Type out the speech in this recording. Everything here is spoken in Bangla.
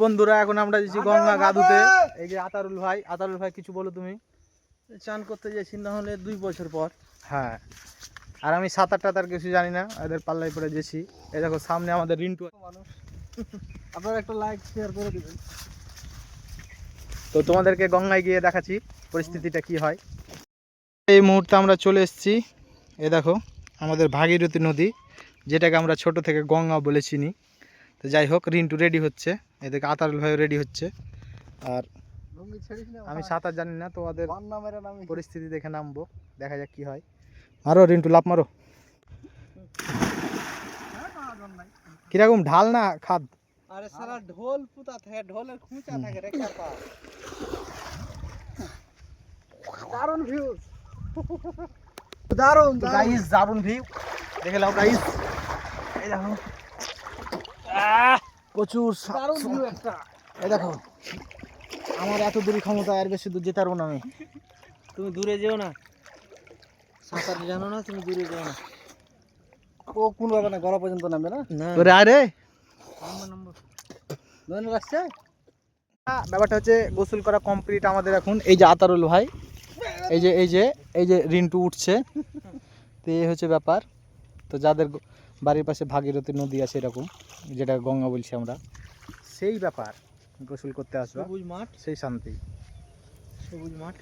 বন্ধুরা এখন আমরা যাচ্ছি গঙ্গা গাদুতে। এই যে আতারুল ভাই কিছু বলো তুমি। চান করতে যাচ্ছি না হলে 2 বছর পর। হ্যাঁ, আর আমি সাঁতার টাতার কিছু জানি না, এদের পাল্লাই পরে গেছি। এই দেখো সামনে আমাদের রিন্টু মানুষ, আপনারা একটা লাইক শেয়ার করে দিবেন। তো তোমাদেরকে গঙ্গায় গিয়ে দেখাচ্ছি পরিস্থিতিটা কি হয়। এই মুহূর্তে আমরা চলে এসেছি, এ দেখো আমাদের ভাগীরথী নদী, যেটাকে আমরা ছোট থেকে গঙ্গা বলে চিনি। তো যাই হোক, রিন্টু রেডি হচ্ছে, এদিকে আতারুল ভাইও রেডি হচ্ছে। আর আমি সাঁতার জানি না, তো ওদের পরিস্থিতি দেখে নামবো, দেখা যাক কি হয়। মারো রিন্টু, লাফ মারো। কিরকম ঢাল না খাদ? আরে সারা ঢোল পুতা থাকে, ঢোলের খুঁচা থাকে রে কাপা। দারুণ ভিউ, দারুণ গাইস, দারুণ ভিউ দেখে নাও গাইস। এই দেখো প্রচুর দারুণ ভিউ একটা। এই দেখো, আমার এত দূরই ক্ষমতা, আর বেশি দূর যেতে পারবো না আমি। তুমি দূরে যেও না, সাঁতার জানো না, তুমি দূরে যেও না। ও কোন ভাবে না গলা পর্যন্ত নামবে না। তোরে আরে নম্বর আসছে। ব্যাপারটা হচ্ছে গোসল করা কমপ্লিট আমাদের এখন। এই যে আতারুল ভাই, এই যে রিন্টু উঠছে, তো এই হচ্ছে ব্যাপার। তো যাদের বাড়ির পাশে ভাগীরথী নদী আছে এরকম, যেটা গঙ্গা বলছি আমরা, সেই ব্যাপার গোসল করতে আসবে, সবুজ মাঠ, সেই শান্তি। সবুজ মাঠ।